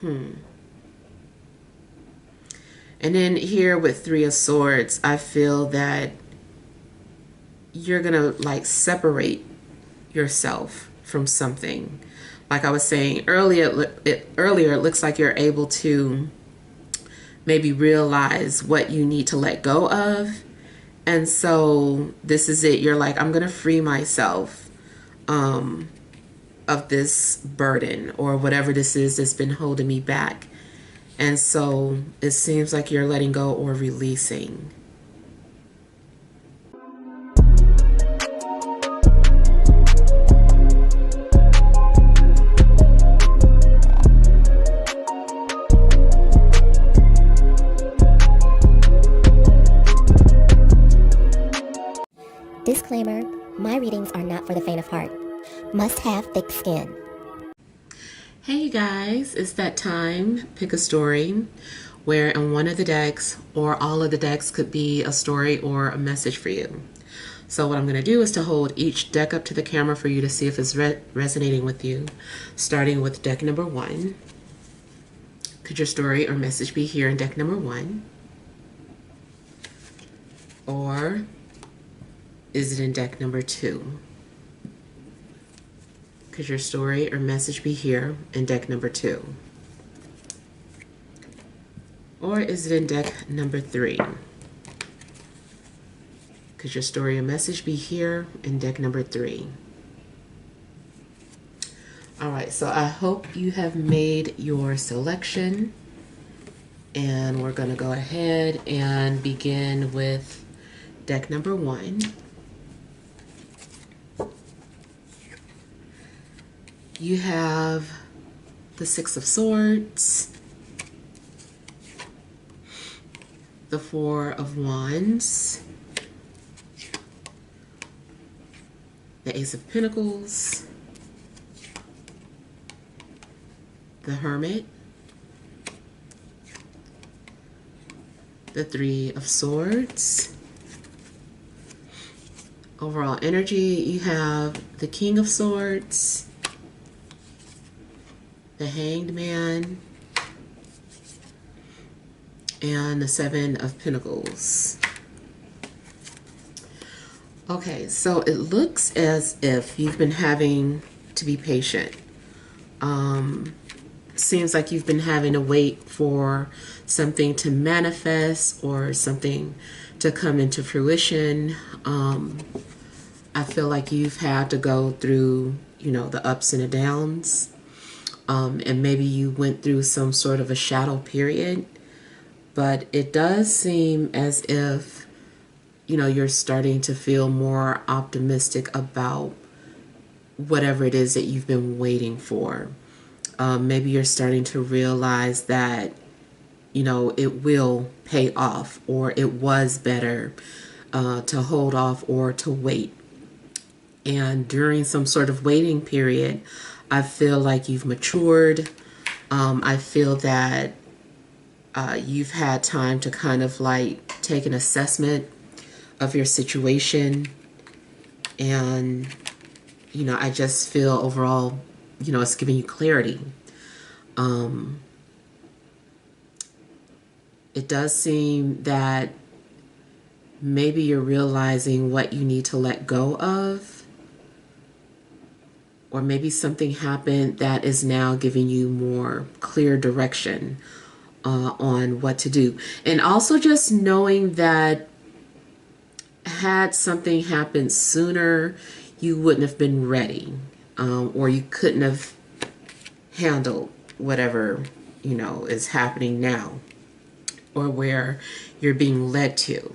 Hmm. And then here with Three of Swords, I feel that you're going to like separate yourself from something. Like I was saying earlier, it looks like you're able to maybe realize what you need to let go of. And so this is it. You're like, I'm going to free myself of this burden or whatever this is that's been holding me back. And so it seems like you're letting go or releasing. Disclaimer, my readings are not for the faint of heart. Must have thick skin. Hey you guys, it's that time. Pick a story where in one of the decks or all of the decks could be a story or a message for you. So what I'm going to do is to hold each deck up to the camera for you to see if it's resonating with you. Starting with deck number 1. Could your story or message be here in deck number 1? Or is it in deck number 2? Could your story or message be here in deck number 2? Or is it in deck number 3? Could your story or message be here in deck number 3? All right, so I hope you have made your selection. And we're going to go ahead and begin with deck number 1. You have the Six of Swords, the Four of Wands, the Ace of Pentacles, the Hermit, the Three of Swords. Overall energy, you have the King of Swords, the Hanged Man, and the Seven of Pentacles. Okay, so it looks as if you've been having to be patient. Seems like you've been having to wait for something to manifest or something to come into fruition. I feel like you've had to go through, the ups and the downs. And maybe you went through some sort of a shadow period, but it does seem as if, you're starting to feel more optimistic about whatever it is that you've been waiting for. Maybe you're starting to realize that, it will pay off, or it was better to hold off or to wait. And during some sort of waiting period, I feel like you've matured. I feel that you've had time to kind of like take an assessment of your situation. And, I just feel overall, it's giving you clarity. It does seem that maybe you're realizing what you need to let go of. Or maybe something happened that is now giving you more clear direction on what to do. And also just knowing that had something happened sooner, you wouldn't have been ready. Or you couldn't have handled whatever, is happening now. Or where you're being led to.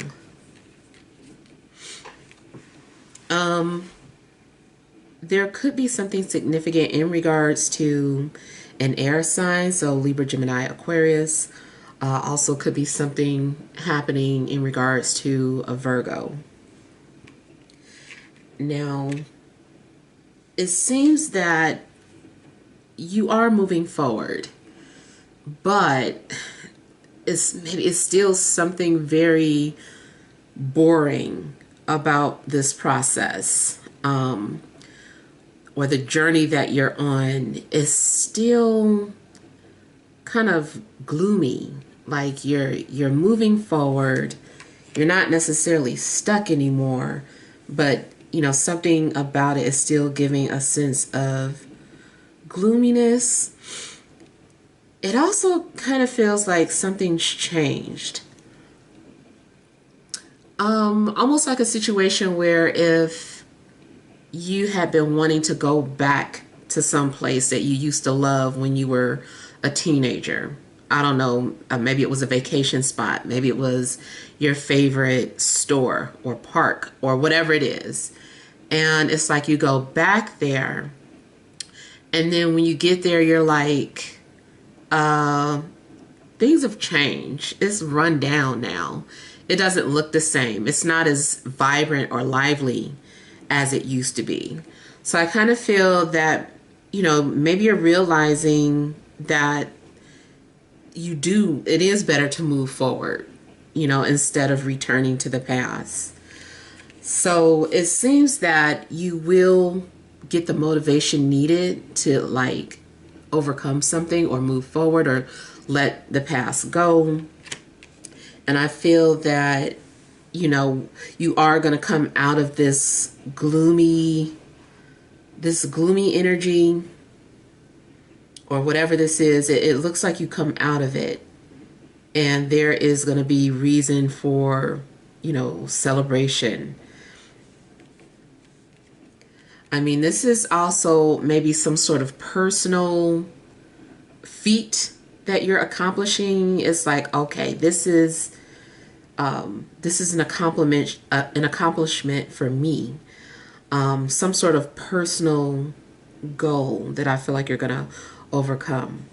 There could be something significant in regards to an air sign, so Libra, Gemini, Aquarius. Also could be something happening in regards to a Virgo. Now, it seems that you are moving forward, but it's still something very boring about this process. Or the journey that you're on is still kind of gloomy. Like you're moving forward. You're not necessarily stuck anymore, but you know, something about it is still giving a sense of gloominess. It also kind of feels like something's changed. Almost like a situation where if you had been wanting to go back to some place that you used to love when you were a teenager. I don't know, maybe it was a vacation spot, maybe it was your favorite store or park or whatever it is. And it's like you go back there, and then when you get there, you're like, things have changed. It's run down now. It doesn't look the same. It's not as vibrant or lively as it used to be. So I kind of feel that, you know, maybe you're realizing that it is better to move forward, you know, instead of returning to the past. So it seems that you will get the motivation needed to like overcome something or move forward or let the past go. And I feel that, you know, you are going to come out of this gloomy energy or whatever this is. It looks like you come out of it, and there is going to be reason for, you know, celebration. I mean, this is also maybe some sort of personal feat that you're accomplishing. It's like, okay, this is an accomplishment for me. Some sort of personal goal that I feel like you're gonna overcome.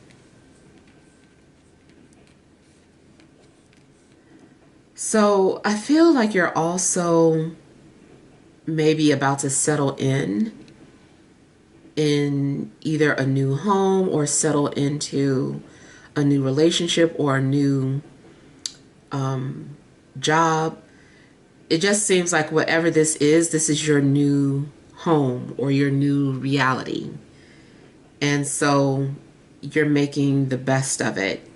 So I feel like you're also maybe about to settle in either a new home or settle into a new relationship or a new job. It just seems like whatever this is your new home or your new reality. And so you're making the best of it.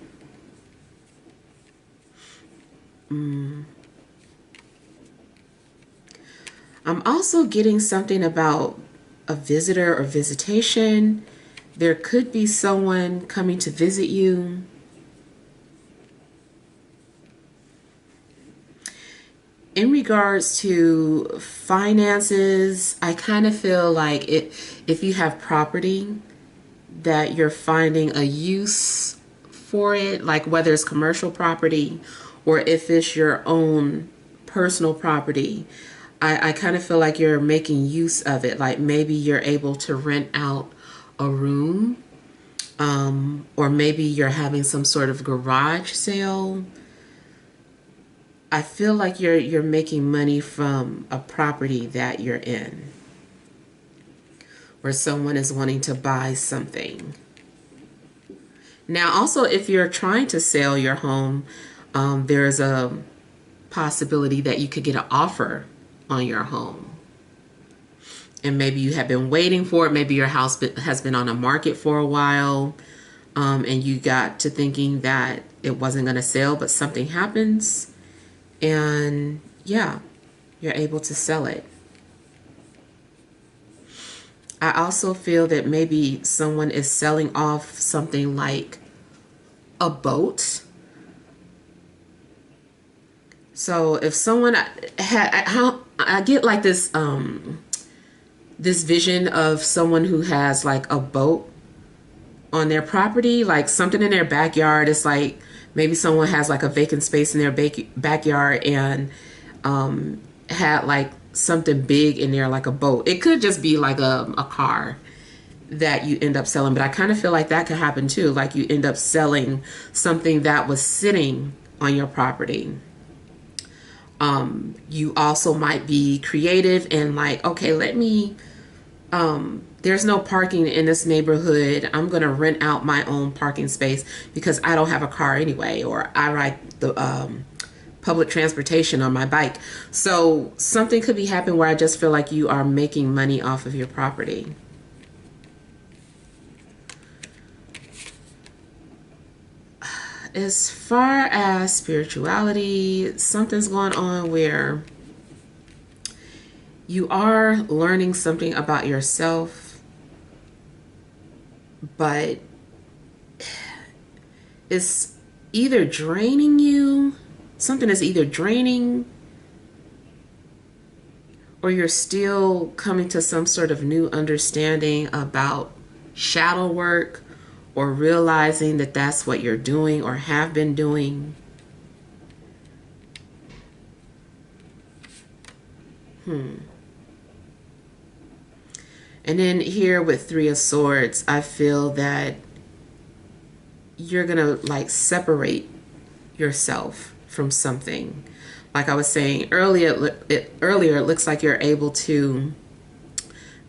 I'm also getting something about a visitor or visitation. There could be someone coming to visit you. In regards to finances, I kind of feel like if you have property, that you're finding a use for it, like whether it's commercial property or if it's your own personal property. I kind of feel like you're making use of it. Like maybe you're able to rent out a room, or maybe you're having some sort of garage sale. I feel like you're making money from a property that you're in, where someone is wanting to buy something. Now, also, if you're trying to sell your home, there's a possibility that you could get an offer on your home. And maybe you have been waiting for it. Maybe your house has been on the market for a while, and you got to thinking that it wasn't going to sell, but something happens, and yeah, you're able to sell it. I also feel that maybe someone is selling off something like a boat. So if someone I get like this this vision of someone who has like a boat on their property, like something in their backyard. It's like maybe someone has like a vacant space in their backyard and had like something big in there, like a boat. It could just be like a car that you end up selling, but I kind of feel like that could happen too. Like you end up selling something that was sitting on your property. You also might be creative and like, okay, let me, there's no parking in this neighborhood. I'm going to rent out my own parking space because I don't have a car anyway, or I ride the public transportation on my bike. So something could be happening where I just feel like you are making money off of your property. as far as spirituality, something's going on where you are learning something about yourself, but it's either draining you, something is either draining, or you're still coming to some sort of new understanding about shadow work, or realizing that that's what you're doing or have been doing. And then here with Three of Swords, I feel that you're gonna like separate yourself from something. Like I was saying earlier, it looks like you're able to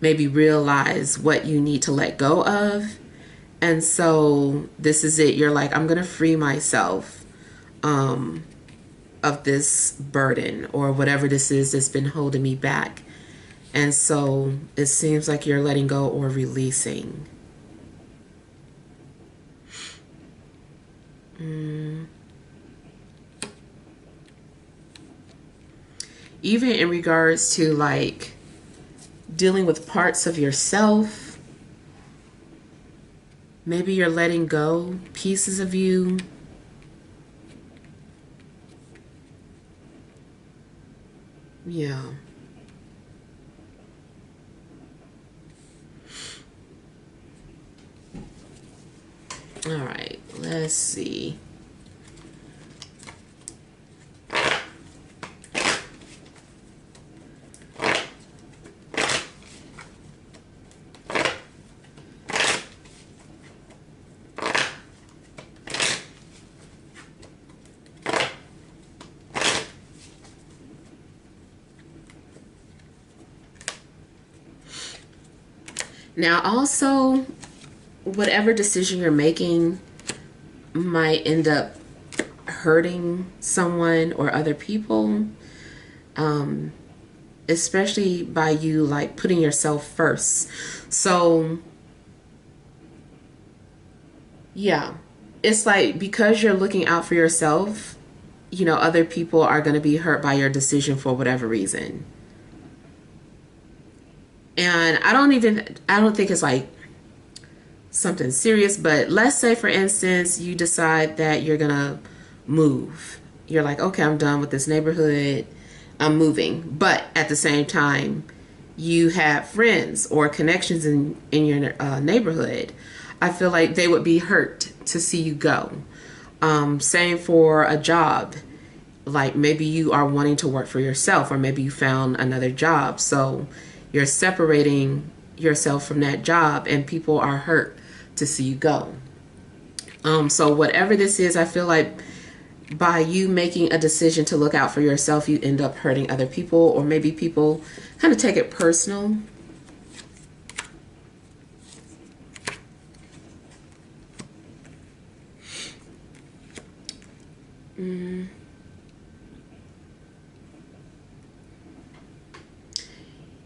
maybe realize what you need to let go of. And so this is it. You're like, I'm gonna free myself of this burden or whatever this is that's been holding me back. And so it seems like you're letting go or releasing. Even in regards to like dealing with parts of yourself, maybe you're letting go pieces of you. Yeah. All right, let's see. Now also, whatever decision you're making might end up hurting someone or other people, especially by you like putting yourself first. So yeah, it's like because you're looking out for yourself, you know, other people are going to be hurt by your decision for whatever reason. And I don't think it's like something serious, but let's say for instance you decide that you're gonna move. You're like, okay, I'm done with this neighborhood, I'm moving. But at the same time you have friends or connections in your neighborhood. I feel like they would be hurt to see you go. Same for a job. Like maybe you are wanting to work for yourself, or maybe you found another job, so you're separating yourself from that job and people are hurt to see you go. So whatever this is, I feel like by you making a decision to look out for yourself, you end up hurting other people, or maybe people kind of take it personal.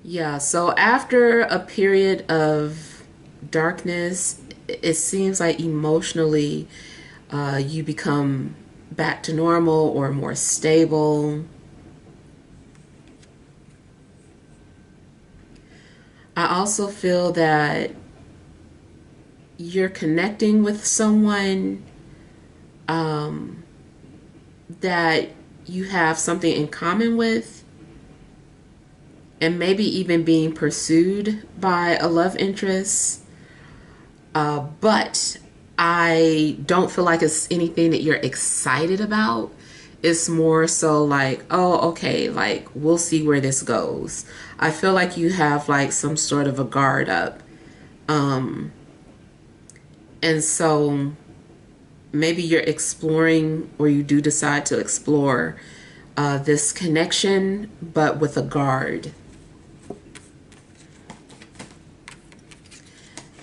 Yeah, so after a period of darkness, it seems like emotionally you become back to normal or more stable. I also feel that you're connecting with someone that you have something in common with, and maybe even being pursued by a love interest. But I don't feel like it's anything that you're excited about. It's more so like, oh, okay, like we'll see where this goes. I feel like you have like some sort of a guard up. And so maybe you're exploring, or you do decide to explore this connection, but with a guard.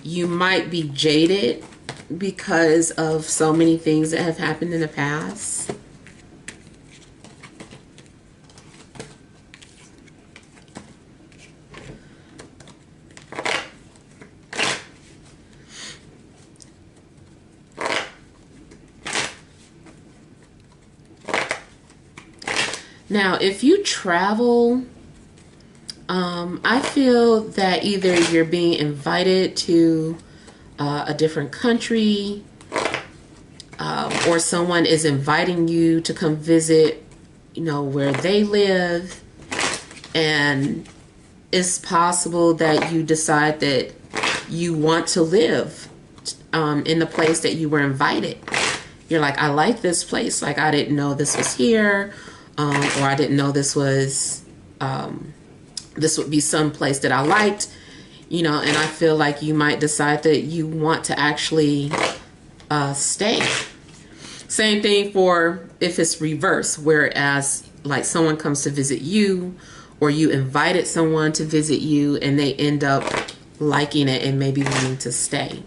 You might be jaded because of so many things that have happened in the past. Now, if you travel, I feel that either you're being invited to a different country, or someone is inviting you to come visit, where they live, and it's possible that you decide that you want to live in the place that you were invited. You're like, I like this place. Like, I didn't know this was here, or I didn't know this was this would be some place that I liked, and I feel like you might decide that you want to actually stay. Same thing for if it's reverse, whereas like someone comes to visit you, or you invited someone to visit you and they end up liking it and maybe wanting to stay.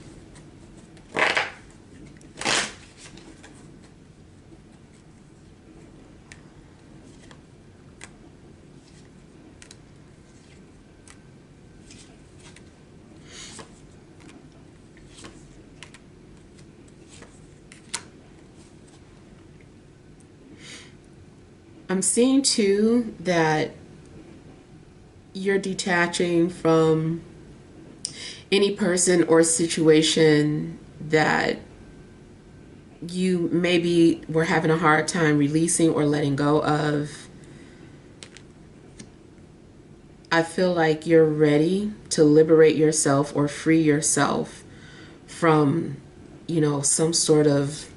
I'm seeing too that you're detaching from any person or situation that you maybe were having a hard time releasing or letting go of. I feel like you're ready to liberate yourself or free yourself from, some sort of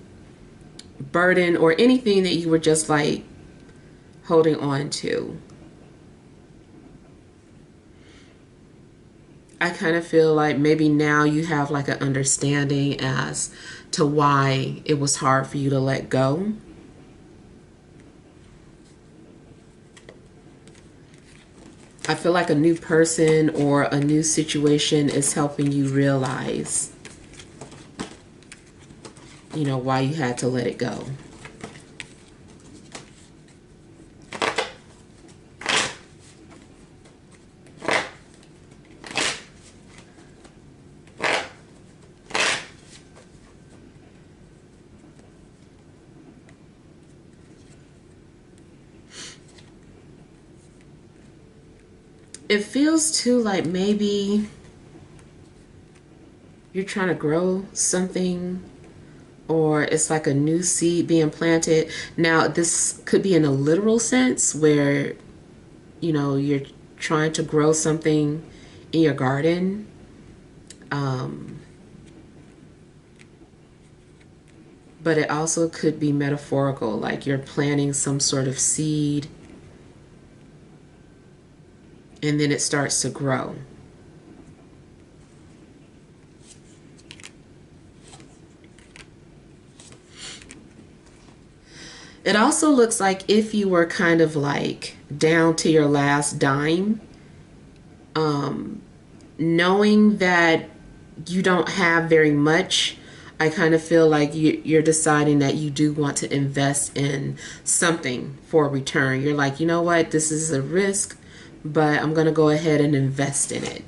burden or anything that you were just like holding on to. I kind of feel like maybe now you have like an understanding as to why it was hard for you to let go. I feel like a new person or a new situation is helping you realize, why you had to let it go. It feels too like maybe you're trying to grow something, or it's like a new seed being planted. Now, this could be in a literal sense where, you're trying to grow something in your garden. But it also could be metaphorical, like you're planting some sort of seed and then it starts to grow. It also looks like if you were kind of like down to your last dime, knowing that you don't have very much, I kind of feel like you're deciding that you do want to invest in something for a return. You're like, you know what, this is a risk, but I'm going to go ahead and invest in it.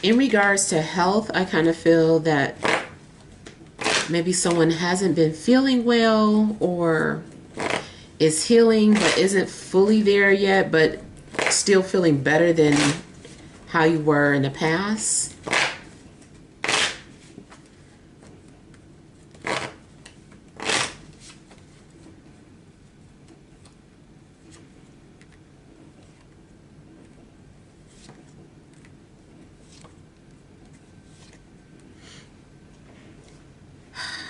In regards to health, I kind of feel that maybe someone hasn't been feeling well or is healing but isn't fully there yet, but still feeling better than how you were in the past.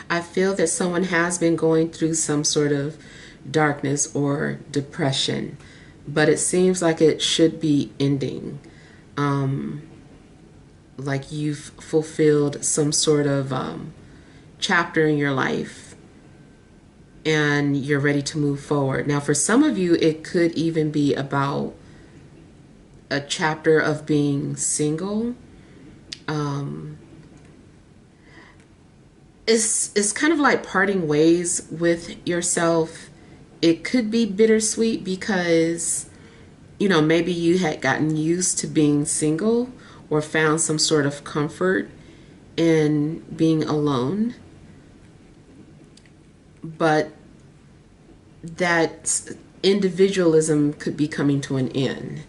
I feel that someone has been going through some sort of darkness or depression, but it seems like it should be ending. Like you've fulfilled some sort of chapter in your life and you're ready to move forward. Now, for some of you, it could even be about a chapter of being single. It's kind of like parting ways with yourself. It could be bittersweet because maybe you had gotten used to being single or found some sort of comfort in being alone, but that individualism could be coming to an end.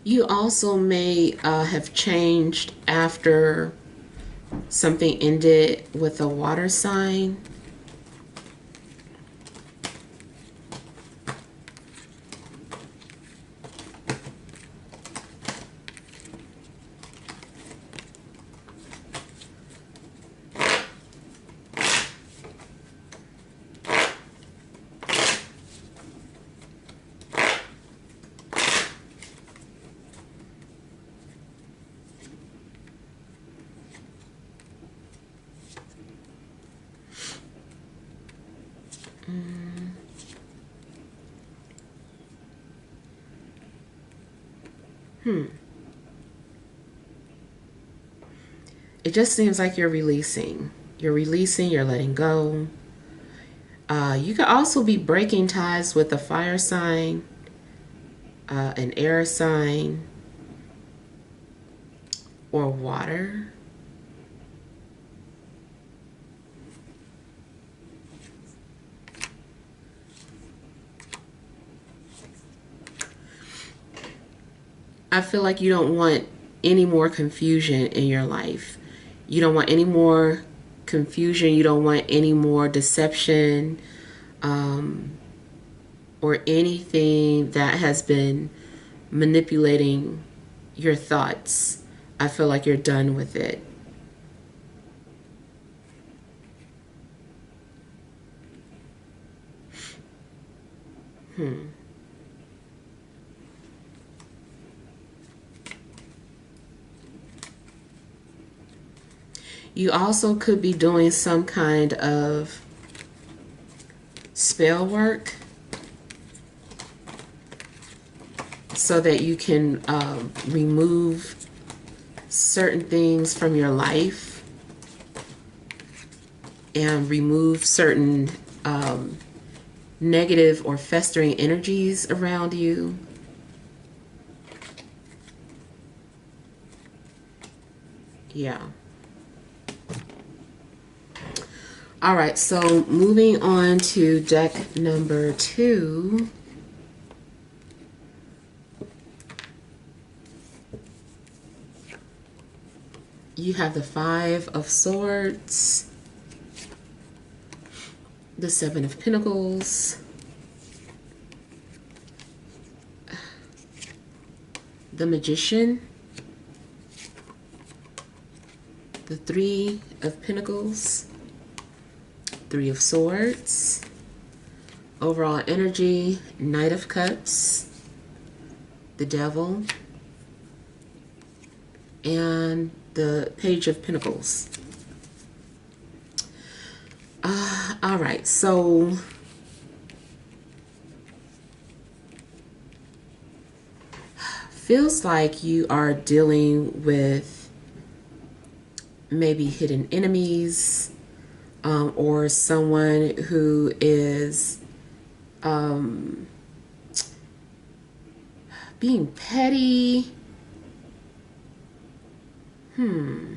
You also may have changed after something ended with a water sign. It just seems like you're releasing. You're releasing, you're letting go. You could also be breaking ties with a fire sign, an air sign, or water. I feel like you don't want any more confusion in your life. You don't want any more confusion. You don't want any more deception, or anything that has been manipulating your thoughts. I feel like you're done with it. You also could be doing some kind of spell work so that you can remove certain things from your life and remove certain negative or festering energies around you. Yeah. All right, so moving on to deck number 2. You have the 5 of Swords, the 7 of Pentacles, the Magician, the 3 of Pentacles, 3 of Swords, overall energy, Knight of Cups, the Devil, and the Page of Pentacles. All right, so feels like you are dealing with maybe hidden enemies, or someone who is being petty. I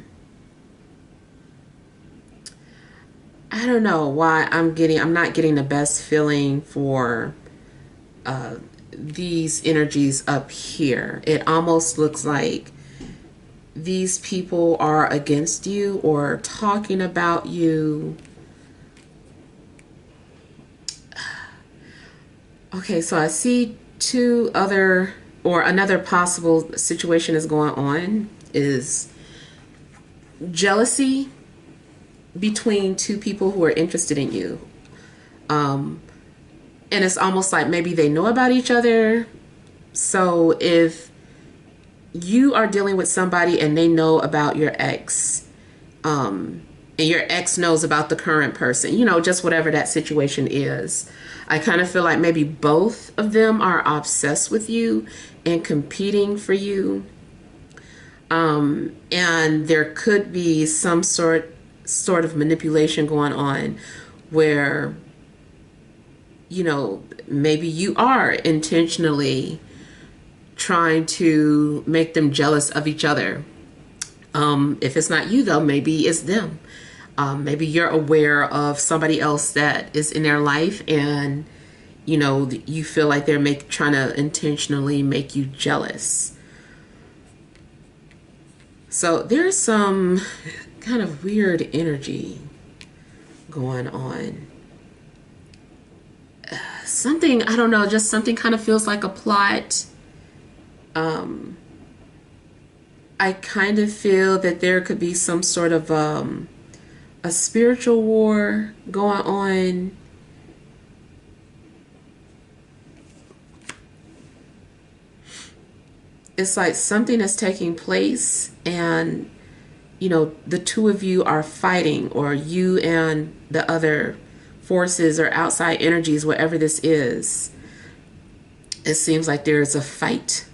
don't know why I'm not getting the best feeling for these energies up here. It almost looks like these people are against you or talking about you. Okay, so I see another possible situation is going on is jealousy between two people who are interested in you. And it's almost like maybe they know about each other. So if you are dealing with somebody and they know about your ex, and and your ex knows about the current person, just whatever that situation is. I kind of feel like maybe both of them are obsessed with you and competing for you. And there could be some sort of manipulation going on where, maybe you are intentionally trying to make them jealous of each other. If it's not you, though, maybe it's them. Maybe you're aware of somebody else that is in their life, and you feel like they're trying to intentionally make you jealous. So there's some kind of weird energy going on. Something, I don't know, just something kind of feels like a plot. I kind of feel that there could be some sort of a spiritual war going on. It's like something is taking place, and the two of you are fighting, or you and the other forces or outside energies, whatever this is. It seems like there's a fight.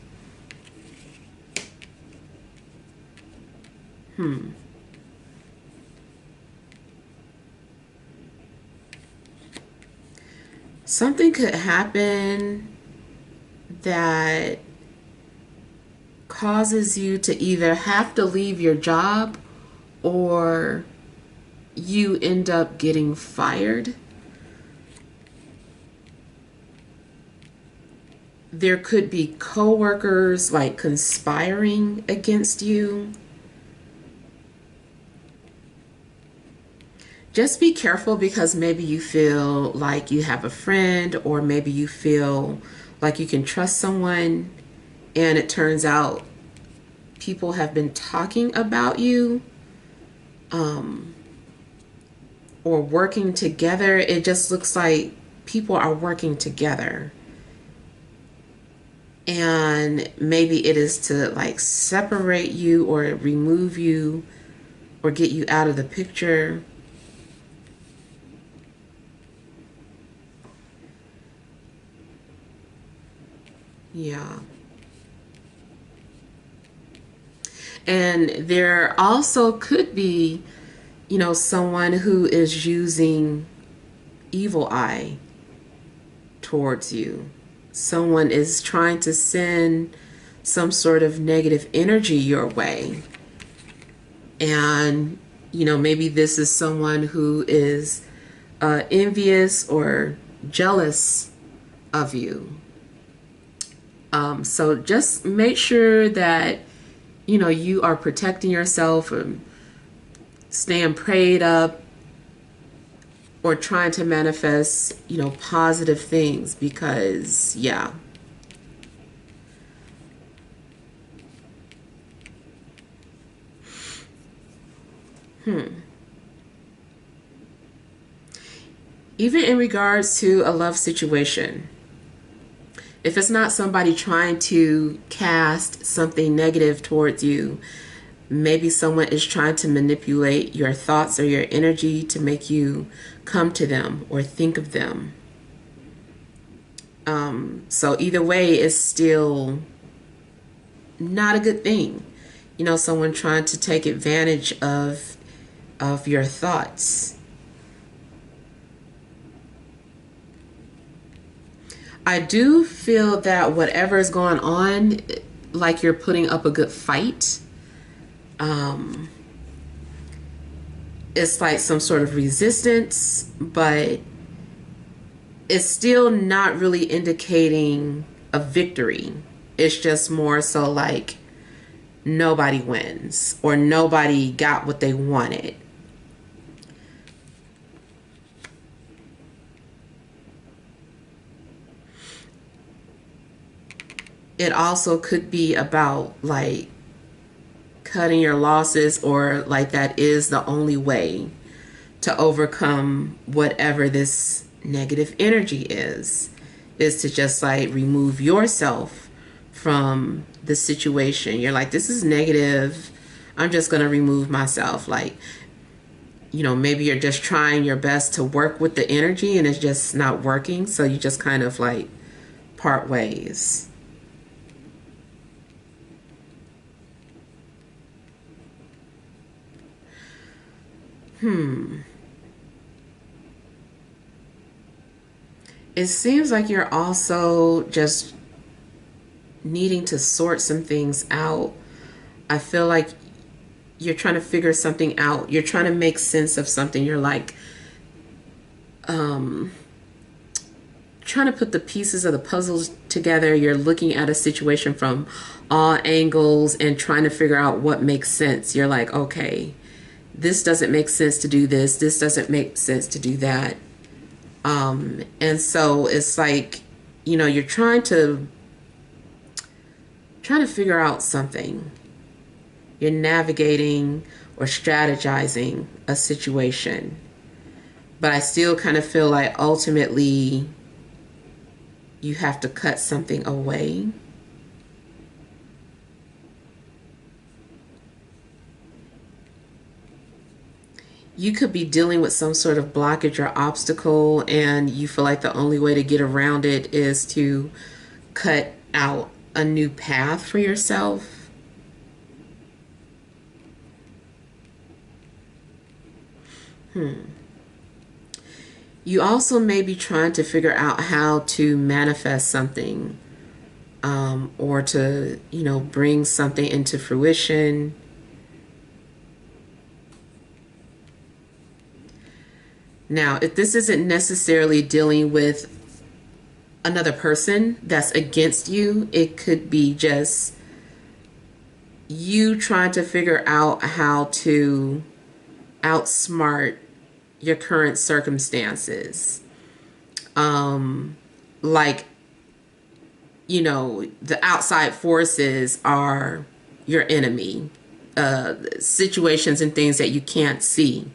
Something could happen that causes you to either have to leave your job or you end up getting fired. There could be coworkers like conspiring against you. Just be careful, because maybe you feel like you have a friend, or maybe you feel like you can trust someone, and it turns out people have been talking about you, or working together. It just looks like people are working together. And maybe it is to like separate you or remove you or get you out of the picture. Yeah. And there also could be, someone who is using evil eye towards you. Someone is trying to send some sort of negative energy your way. And, maybe this is someone who is envious or jealous of you. So just make sure that, you are protecting yourself and staying prayed up, or trying to manifest, positive things, because, yeah. Even in regards to a love situation, if it's not somebody trying to cast something negative towards you, maybe someone is trying to manipulate your thoughts or your energy to make you come to them or think of them. So either way, it's still not a good thing. Someone trying to take advantage of your thoughts. I do feel that whatever is going on, like you're putting up a good fight. It's like some sort of resistance, but it's still not really indicating a victory. It's just more so like nobody wins, or nobody got what they wanted. It also could be about like cutting your losses, or like that is the only way to overcome whatever this negative energy is to just like remove yourself from the situation. You're like, this is negative, I'm just going to remove myself. Like, maybe you're just trying your best to work with the energy and it's just not working. So you just kind of like part ways. It seems like you're also just needing to sort some things out. I feel like you're trying to figure something out. You're trying to make sense of something. You're like trying to put the pieces of the puzzles together. You're looking at a situation from all angles and trying to figure out what makes sense. You're like, okay, this doesn't make sense to do this. This doesn't make sense to do that. And so it's like, you're trying to figure out something. You're navigating or strategizing a situation. But I still kind of feel like ultimately you have to cut something away. You could be dealing with some sort of blockage or obstacle, and you feel like the only way to get around it is to cut out a new path for yourself. You also may be trying to figure out how to manifest something, or to, bring something into fruition. Now, if this isn't necessarily dealing with another person that's against you, it could be just you trying to figure out how to outsmart your current circumstances. Like, the outside forces are your enemy. Situations and things that you can't see.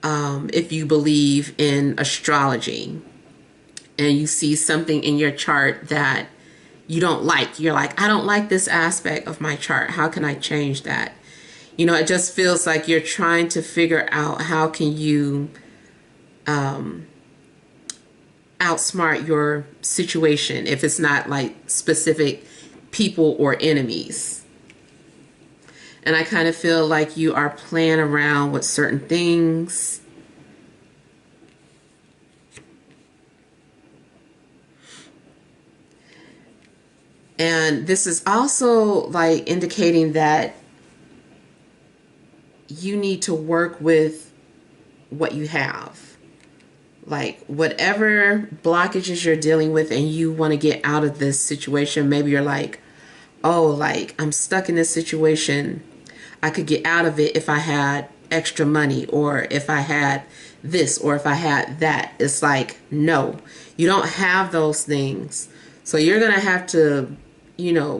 If you believe in astrology and you see something in your chart that you don't like, you're like, I don't like this aspect of my chart. How can I change that? It just feels like you're trying to figure out how can you outsmart your situation if it's not like specific people or enemies. And I kind of feel like you are playing around with certain things. And this is also like indicating that you need to work with what you have. Like whatever blockages you're dealing with and you want to get out of this situation, maybe you're like, oh, like I'm stuck in this situation. I could get out of it if I had extra money, or if I had this, or if I had that. It's like, no, you don't have those things. So you're going to have to,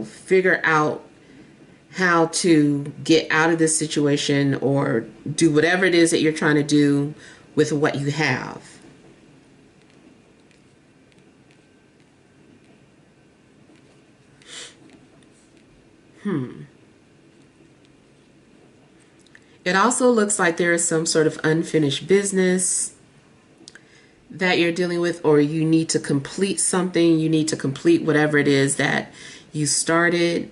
figure out how to get out of this situation or do whatever it is that you're trying to do with what you have. It also looks like there is some sort of unfinished business that you're dealing with, or you need to complete something. You need to complete whatever it is that you started.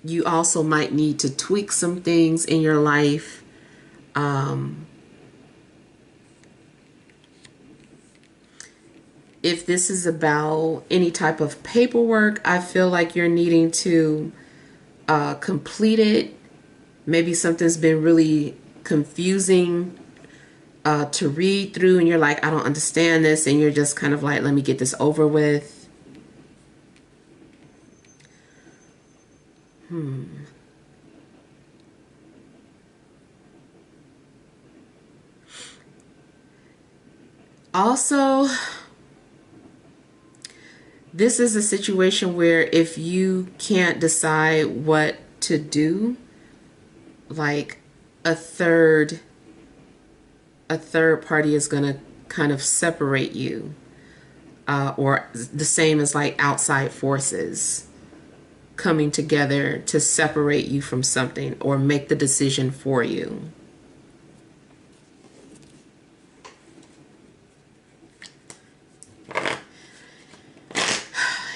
You also might need to tweak some things in your life. If this is about any type of paperwork, I feel like you're needing to complete it. Maybe something's been really confusing to read through, and you're like, I don't understand this, and you're just kind of like, let me get this over with. Also, this is a situation where if you can't decide what to do, like a third party is going to kind of separate you, or the same as like outside forces coming together to separate you from something or make the decision for you.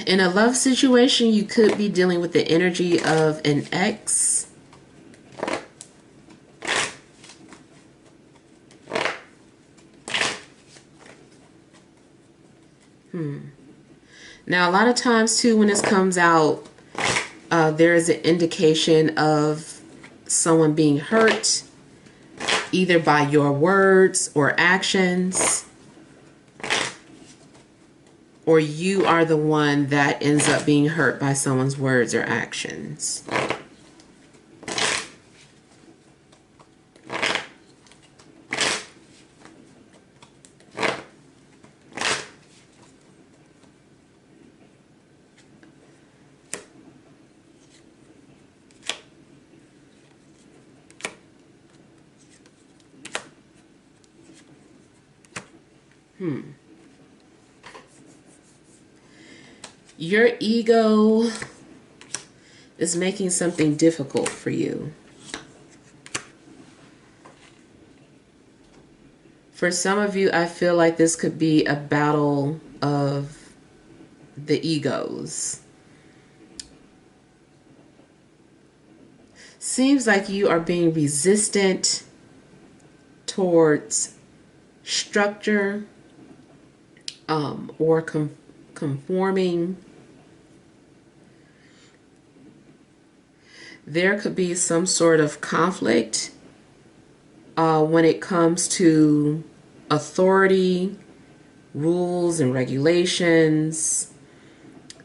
In a love situation, you could be dealing with the energy of an ex. Now, a lot of times, too, when this comes out, there is an indication of someone being hurt, either by your words or actions, or you are the one that ends up being hurt by someone's words or actions. Your ego is making something difficult for you. For some of you, I feel like this could be a battle of the egos. Seems like you are being resistant towards structure or conforming. There could be some sort of conflict when it comes to authority, rules, and regulations.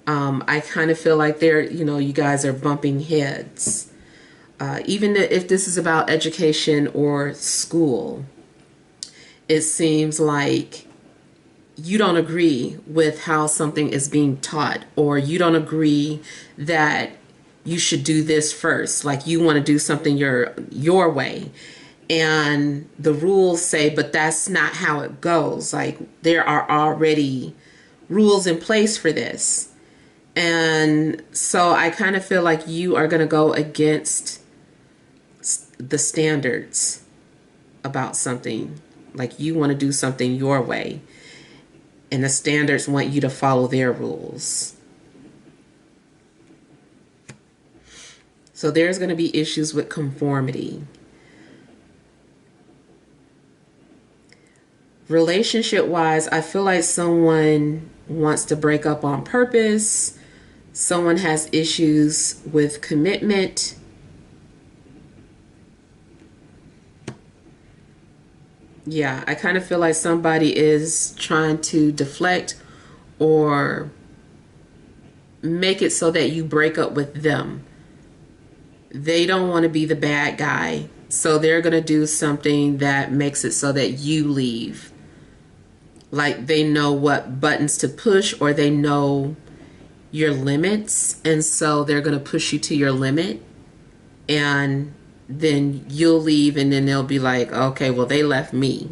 I kind of feel like you guys are bumping heads. Even if this is about education or school, it seems like you don't agree with how something is being taught, or you don't agree that you should do this first. Like, you want to do something your way, and the rules say, but that's not how it goes. Like, there are already rules in place for this. And so I kind of feel like you are going to go against the standards about something. Like, you want to do something your way, and the standards want you to follow their rules. So there's going to be issues with conformity. Relationship-wise, I feel like someone wants to break up on purpose. Someone has issues with commitment. Yeah, I kind of feel like somebody is trying to deflect or make it so that you break up with them. They don't want to be the bad guy, so they're going to do something that makes it so that you leave. Like, they know what buttons to push, or they know your limits, and so they're going to push you to your limit, and then you'll leave, and then they'll be like, okay, well, they left me.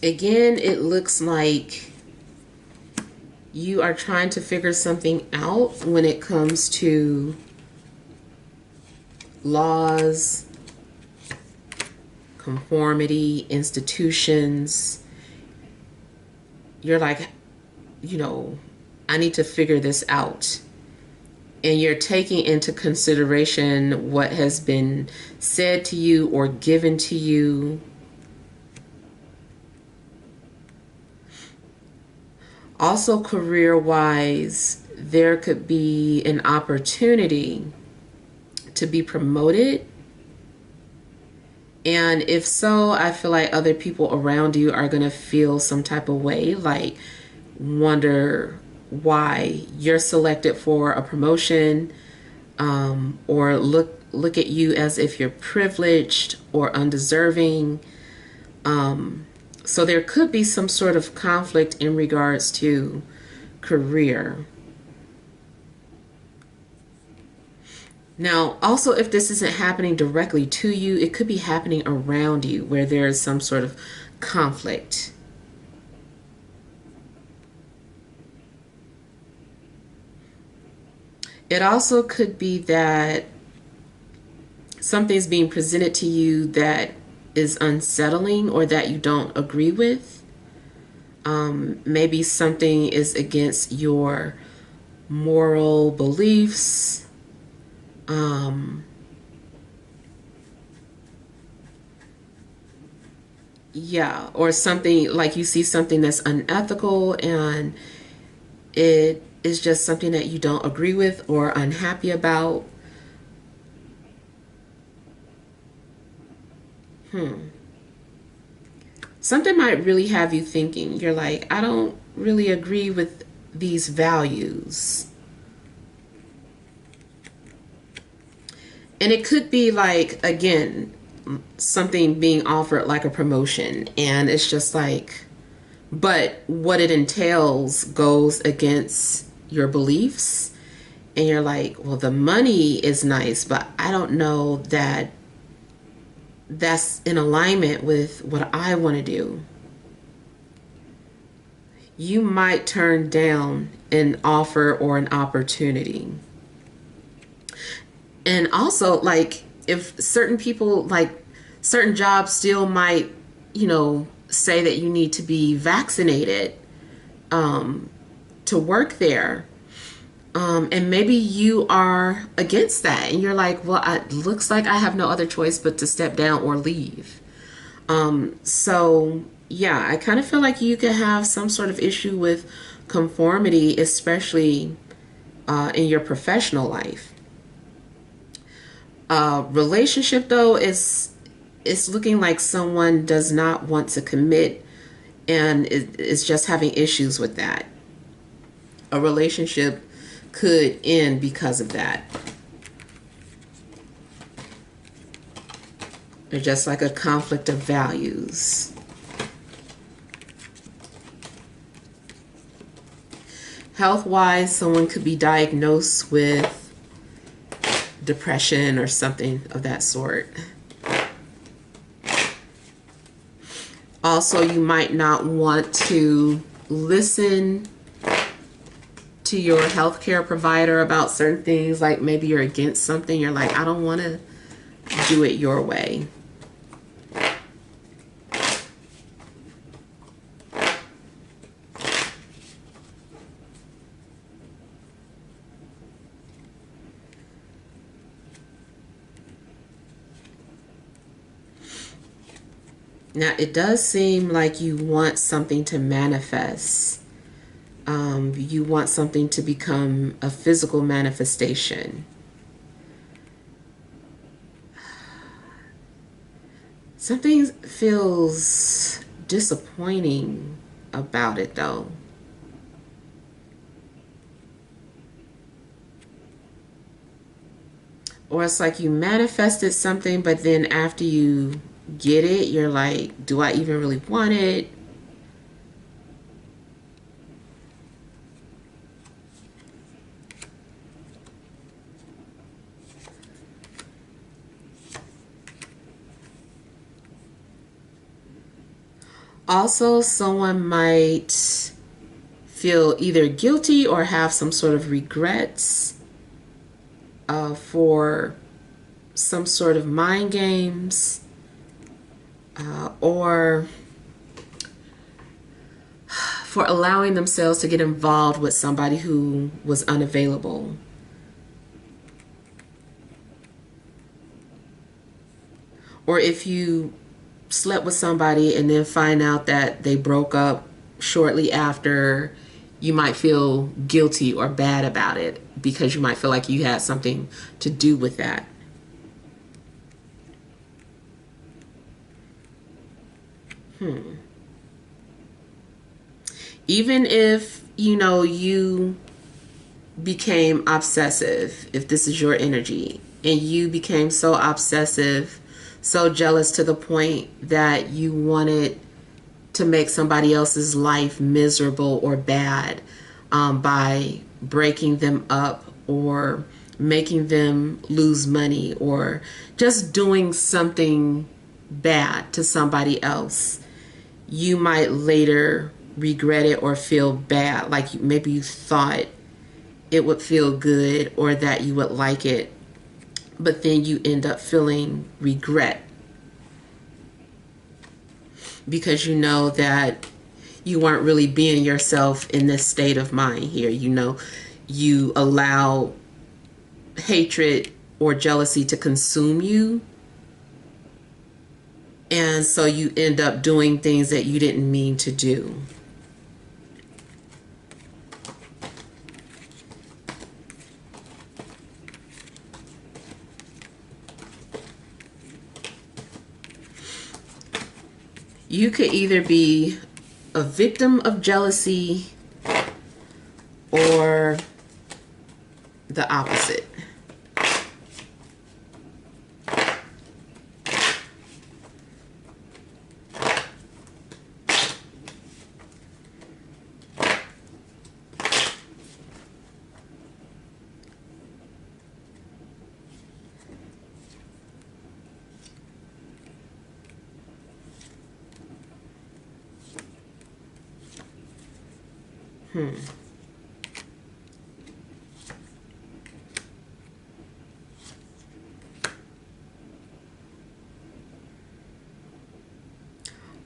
Again, it looks like you are trying to figure something out when it comes to laws, conformity, institutions. You're like, I need to figure this out. and you're taking into consideration what has been said to you or given to you. Also, career-wise, there could be an opportunity to be promoted. And if so, I feel like other people around you are going to feel some type of way, like wonder why you're selected for a promotion, or look at you as if you're privileged or undeserving. So there could be some sort of conflict in regards to career. Now, also, if this isn't happening directly to you, it could be happening around you where there is some sort of conflict. It also could be that something's being presented to you that is unsettling or that you don't agree with. Maybe something is against your moral beliefs. Yeah, or something like you see something that's unethical and it is just something that you don't agree with or unhappy about. Something might really have you thinking. You're like, I don't really agree with these values. And it could be like, again, something being offered like a promotion, and it's just like, but what it entails goes against your beliefs, and you're like, well, the money is nice, but I don't know that that's in alignment with what I want to do. You might turn down an offer or an opportunity. And also, like, if certain people, like, certain jobs still might, say that you need to be vaccinated to work there. And maybe you are against that. And you're like, well, it looks like I have no other choice but to step down or leave. So, yeah, I kind of feel like you could have some sort of issue with conformity, especially in your professional life. Relationship, though, is looking like someone does not want to commit and is just having issues with that. A relationship could end because of that. There's just like a conflict of values. Health-wise, someone could be diagnosed with depression or something of that sort. Also, you might not want to listen to your healthcare provider about certain things. Like maybe you're against something. You're like, I don't want to do it your way. Now, it does seem like you want something to manifest. You want something to become a physical manifestation. Something feels disappointing about it, though. Or it's like you manifested something, but then after you get it, you're like, do I even really want it? Also, someone might feel either guilty or have some sort of regrets for some sort of mind games, or for allowing themselves to get involved with somebody who was unavailable. Or if you slept with somebody and then find out that they broke up shortly after, you might feel guilty or bad about it because you might feel like you had something to do with that. Even if, you became obsessive, if this is your energy, and you became so obsessive, so jealous to the point that you wanted to make somebody else's life miserable or bad by breaking them up or making them lose money or just doing something bad to somebody else, you might later regret it or feel bad. Like maybe you thought it would feel good or that you would like it, but then you end up feeling regret because you know that you weren't really being yourself in this state of mind here. You allow hatred or jealousy to consume you, and so you end up doing things that you didn't mean to do. You could either be a victim of jealousy or the opposite.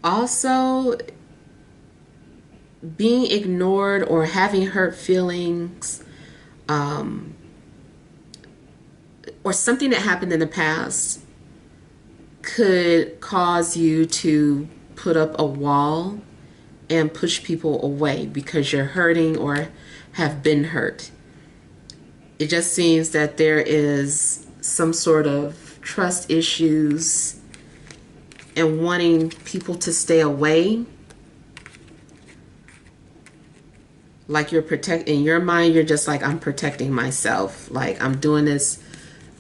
Also, being ignored or having hurt feelings, or something that happened in the past could cause you to put up a wall and push people away because you're hurting or have been hurt. It just seems that there is some sort of trust issues and wanting people to stay away. Like in your mind, you're just like, I'm protecting myself. Like I'm doing this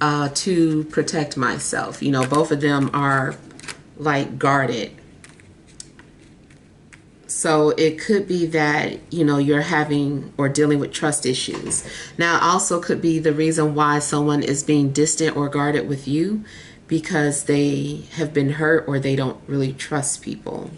to protect myself. Both of them are like guarded. So it could be that, you're having or dealing with trust issues. Now, it also could be the reason why someone is being distant or guarded with you because they have been hurt or they don't really trust people.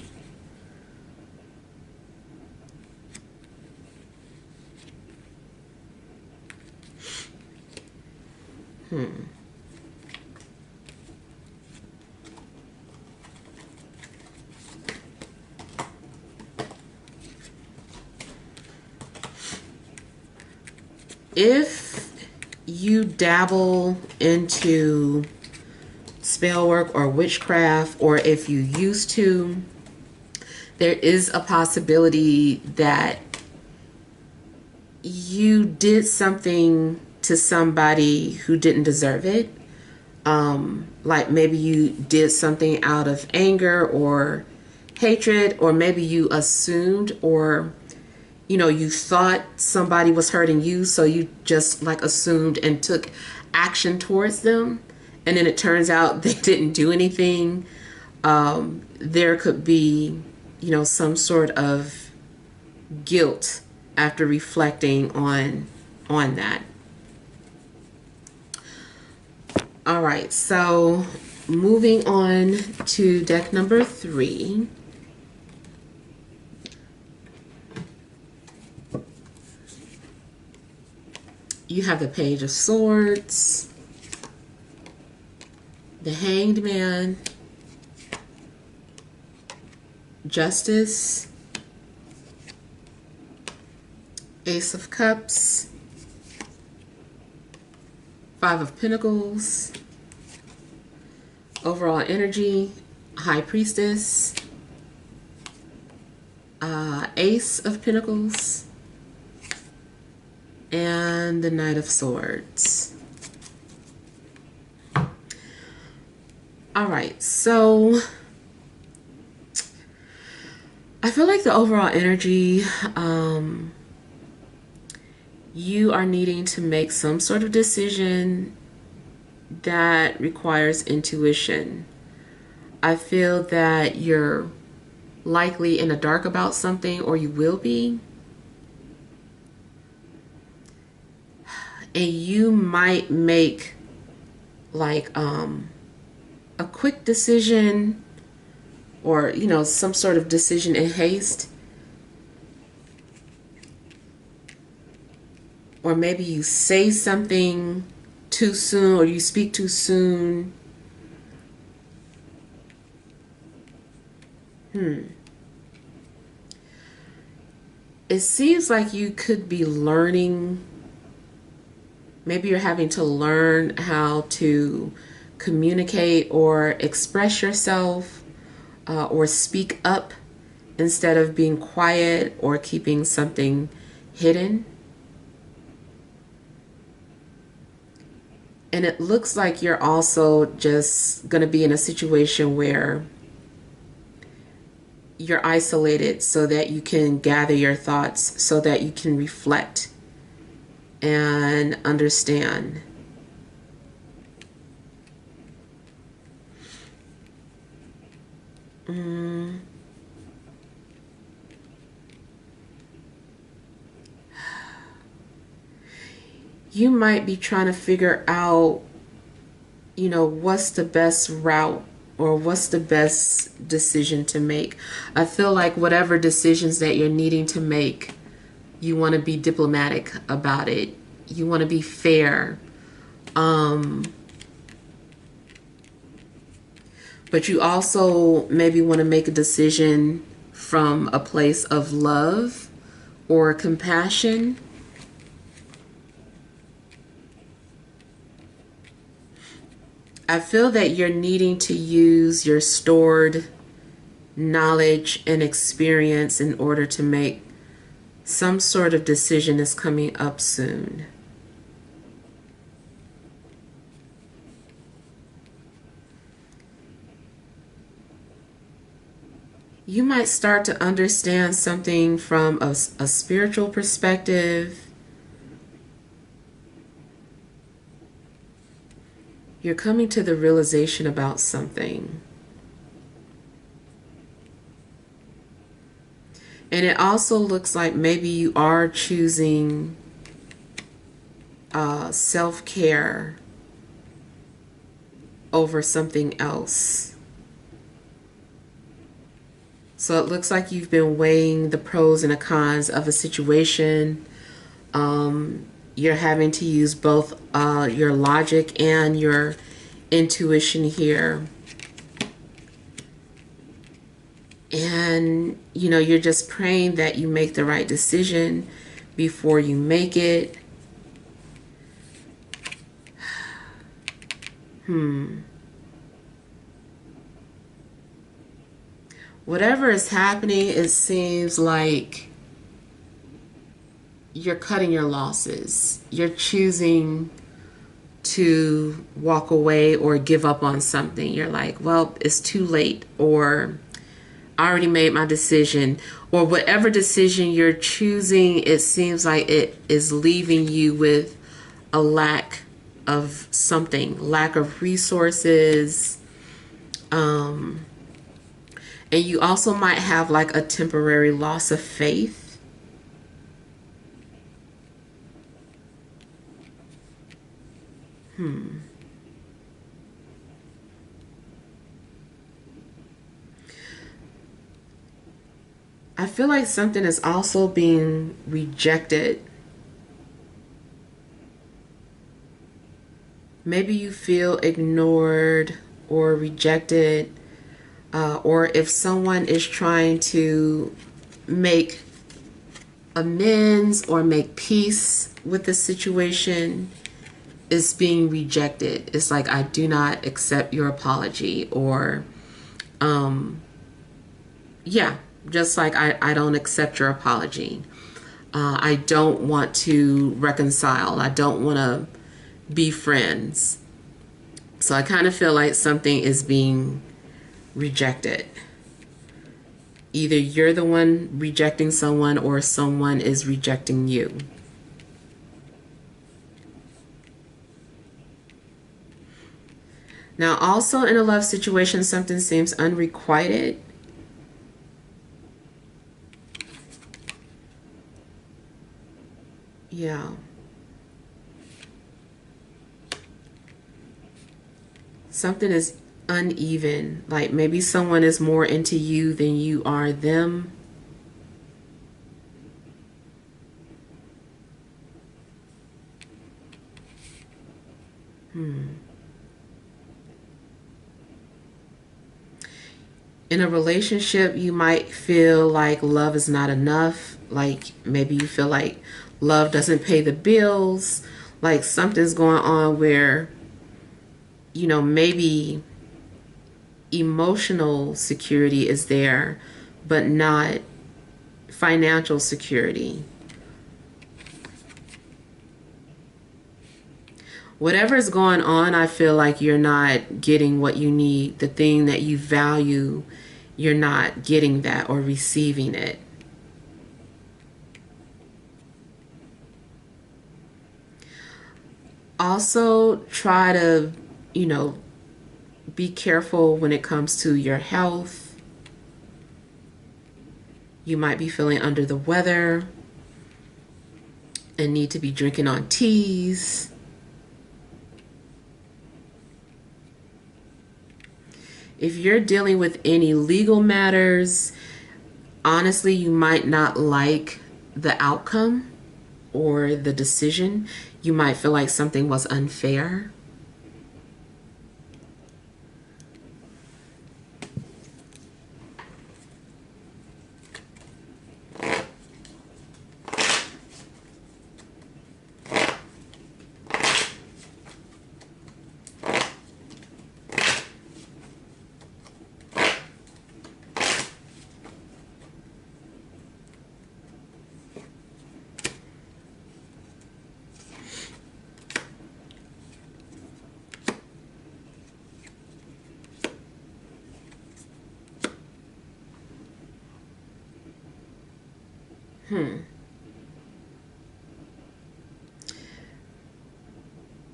If you dabble into spell work or witchcraft, or if you used to, there is a possibility that you did something to somebody who didn't deserve it. Like maybe you did something out of anger or hatred, or maybe you assumed or you thought somebody was hurting you, so you just like assumed and took action towards them, and then it turns out they didn't do anything. There could be, some sort of guilt after reflecting on that. All right, so moving on to deck number 3. You have the Page of Swords, the Hanged Man, Justice, Ace of Cups, 5 of Pentacles, Overall energy, High Priestess, Ace of Pentacles, and the Knight of Swords. All right, so I feel like the overall energy, you are needing to make some sort of decision that requires intuition. I feel that you're likely in the dark about something, or you will be. And you might make like a quick decision, or some sort of decision in haste. Or maybe you say something too soon, or you speak too soon. It seems like you could be learning. Maybe you're having to learn how to communicate or express yourself, or speak up instead of being quiet or keeping something hidden. And it looks like you're also just going to be in a situation where you're isolated so that you can gather your thoughts, so that you can reflect and understand. You might be trying to figure out, what's the best route, or what's the best decision to make. I feel like whatever decisions that you're needing to make, you want to be diplomatic about it. You want to be fair. But you also maybe want to make a decision from a place of love or compassion. I feel that you're needing to use your stored knowledge and experience in order to make some sort of decision that's coming up soon. You might start to understand something from a spiritual perspective. You're coming to the realization about something. And it also looks like maybe you are choosing self-care over something else. So it looks like you've been weighing the pros and the cons of a situation. You're having to use both your logic and your intuition here. And, you're just praying that you make the right decision before you make it. Whatever is happening, it seems like you're cutting your losses. You're choosing to walk away or give up on something. You're like, well, it's too late, or I already made my decision, or whatever decision you're choosing, it seems like it is leaving you with a lack of something, lack of resources. And you also might have like a temporary loss of faith. I feel like something is also being rejected. Maybe you feel ignored or rejected, or if someone is trying to make amends or make peace with the situation, it's being rejected. It's like, I do not accept your apology, or yeah, just like I don't accept your apology. I don't want to reconcile. I don't want to be friends. So I kind of feel like something is being rejected. Either you're the one rejecting someone, or someone is rejecting you. Now, also in a love situation, something seems unrequited. Yeah. Something is uneven. Like maybe someone is more into you than you are them. In a relationship, you might feel like love is not enough. Like maybe you feel like love doesn't pay the bills. Like something's going on where, maybe emotional security is there, but not financial security. Whatever's going on, I feel like you're not getting what you need. The thing that you value, you're not getting that or receiving it. Also, try to, be careful when it comes to your health. You might be feeling under the weather and need to be drinking on teas. If you're dealing with any legal matters, honestly, you might not like the outcome or the decision. You might feel like something was unfair.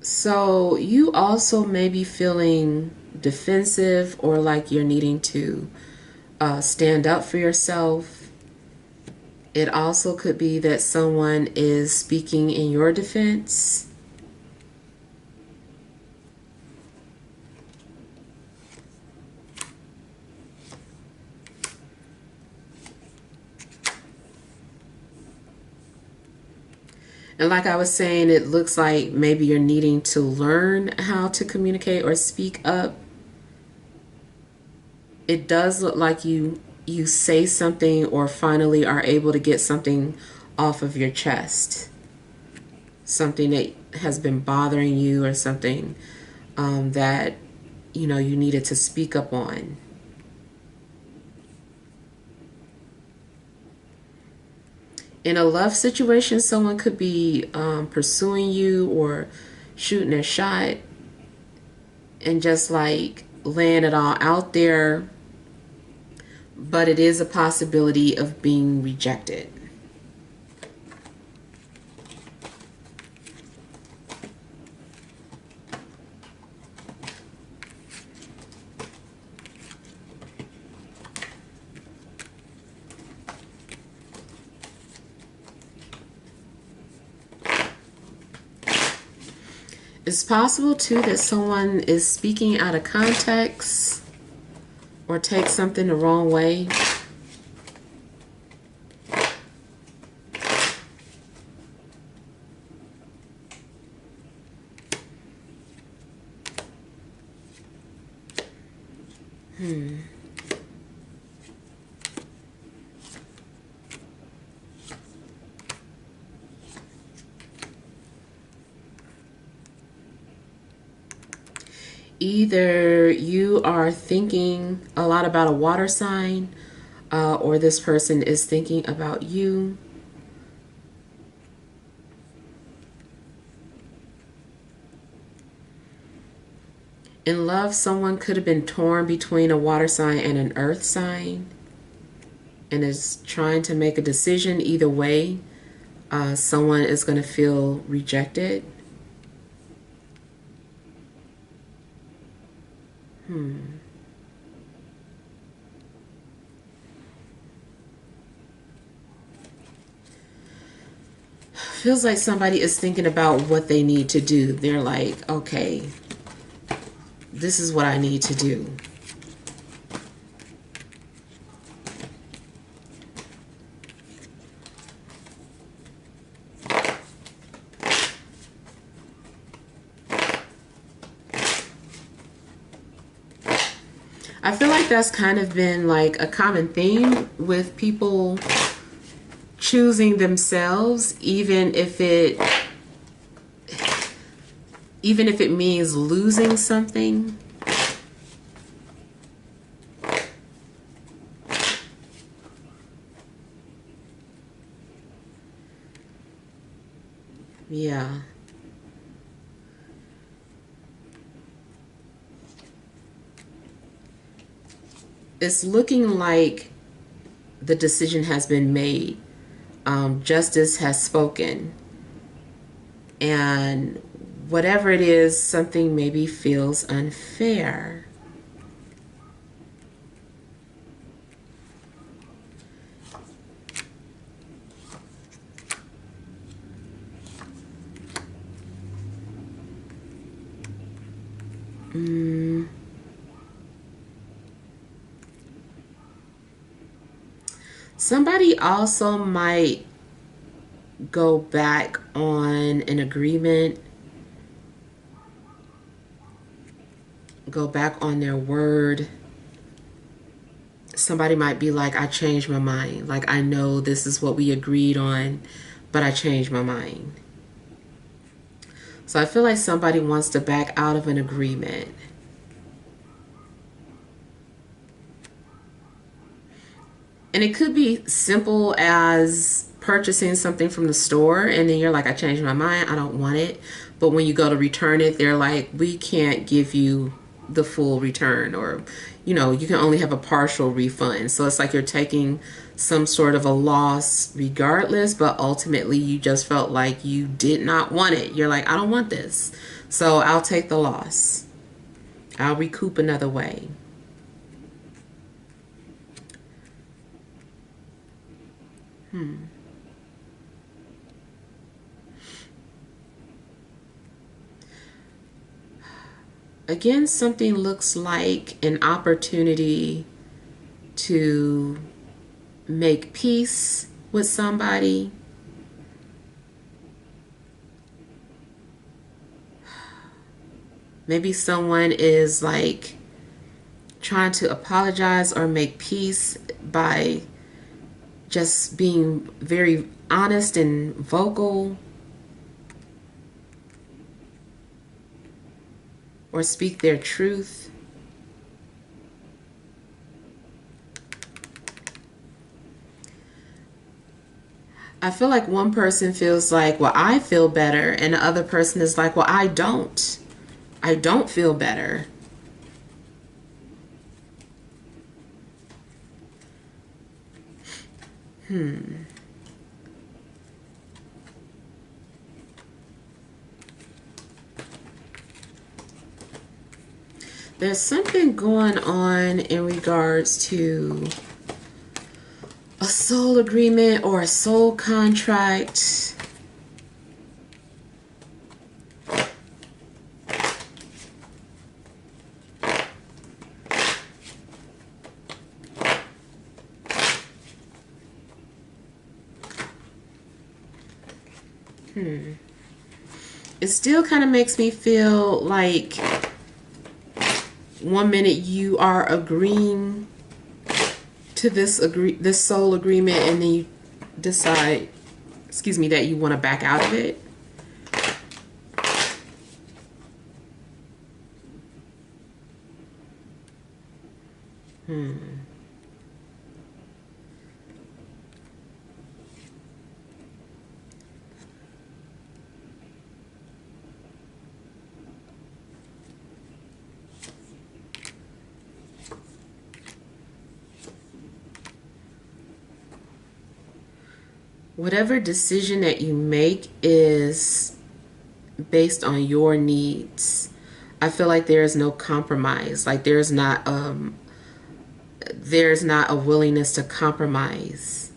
So you also may be feeling defensive, or like you're needing to stand up for yourself. It also could be that someone is speaking in your defense. And like I was saying, it looks like maybe you're needing to learn how to communicate or speak up. It does look like you say something, or finally are able to get something off of your chest. Something that has been bothering you, or something that you needed to speak up on. In a love situation, someone could be pursuing you or shooting a shot and just like laying it all out there, but it is a possibility of being rejected. It's possible too that someone is speaking out of context or takes something the wrong way. Either you are thinking a lot about a water sign, or this person is thinking about you. In love, someone could have been torn between a water sign and an earth sign and is trying to make a decision. Either way, someone is going to feel rejected. Feels like somebody is thinking about what they need to do. They're like, okay, this is what I need to do. I feel like that's kind of been like a common theme with people choosing themselves, even if it means losing something. Yeah. It's looking like the decision has been made. Justice has spoken. And whatever it is, something maybe feels unfair. Somebody also might go back on an agreement, go back on their word. Somebody might be like, I changed my mind. Like, I know this is what we agreed on, but I changed my mind. So I feel like somebody wants to back out of an agreement. And it could be simple as purchasing something from the store and then you're like, I changed my mind, I don't want it. But when you go to return it, they're like, we can't give you the full return, or you can only have a partial refund. So it's like you're taking some sort of a loss regardless, but ultimately you just felt like you did not want it. You're like, I don't want this, so I'll take the loss. I'll recoup another way. Again, something looks like an opportunity to make peace with somebody. Maybe someone is like trying to apologize or make peace by just being very honest and vocal, or speak their truth. I feel like one person feels like, well, I feel better, and the other person is like, well, I don't. I don't feel better. There's something going on in regards to a soul agreement or a soul contract. It still kind of makes me feel like one minute you are agreeing to this soul agreement, and then you decide, that you want to back out of it. Whatever decision that you make is based on your needs. I feel like there is no compromise. Like there's not a willingness to compromise.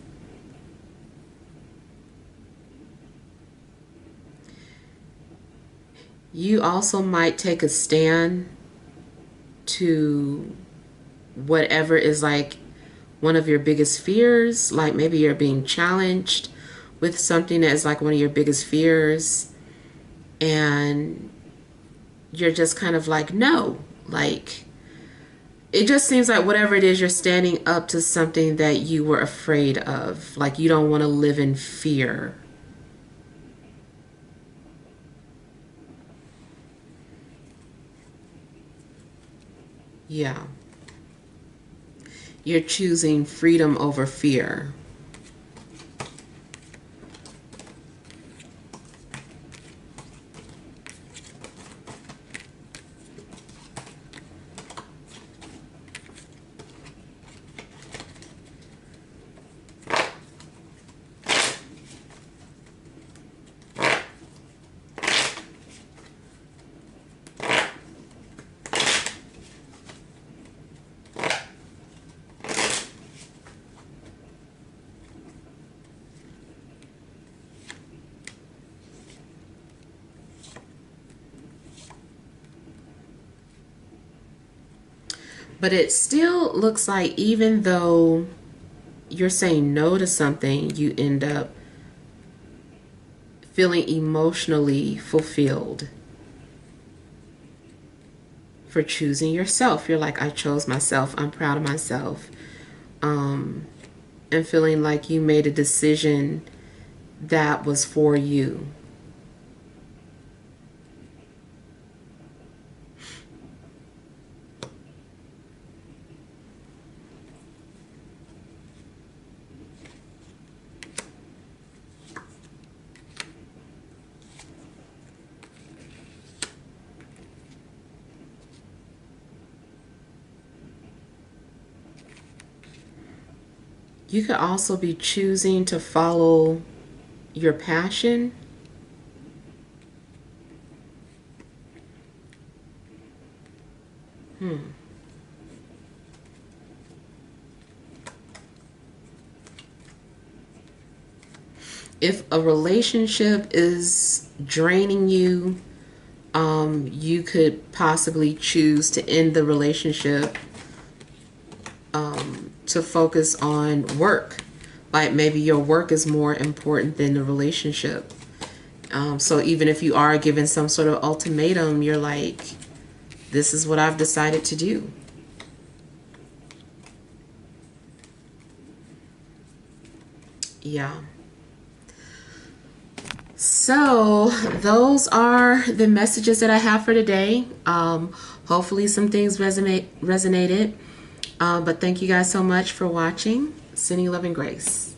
You also might take a stand to whatever is like one of your biggest fears. Like maybe you're being challenged with something that is like one of your biggest fears, and you're just kind of like, no. Like it just seems like whatever it is, you're standing up to something that you were afraid of. Like you don't want to live in fear. Yeah. You're choosing freedom over fear. But it still looks like even though you're saying no to something, you end up feeling emotionally fulfilled for choosing yourself. You're like, I chose myself. I'm proud of myself. And feeling like you made a decision that was for you. You could also be choosing to follow your passion. If a relationship is draining you, you could possibly choose to end the relationship to focus on work. Like maybe your work is more important than the relationship. So even if you are given some sort of ultimatum, you're like, this is what I've decided to do. Yeah. So those are the messages that I have for today. Hopefully some things resonated. But thank you guys so much for watching. Sending love and grace.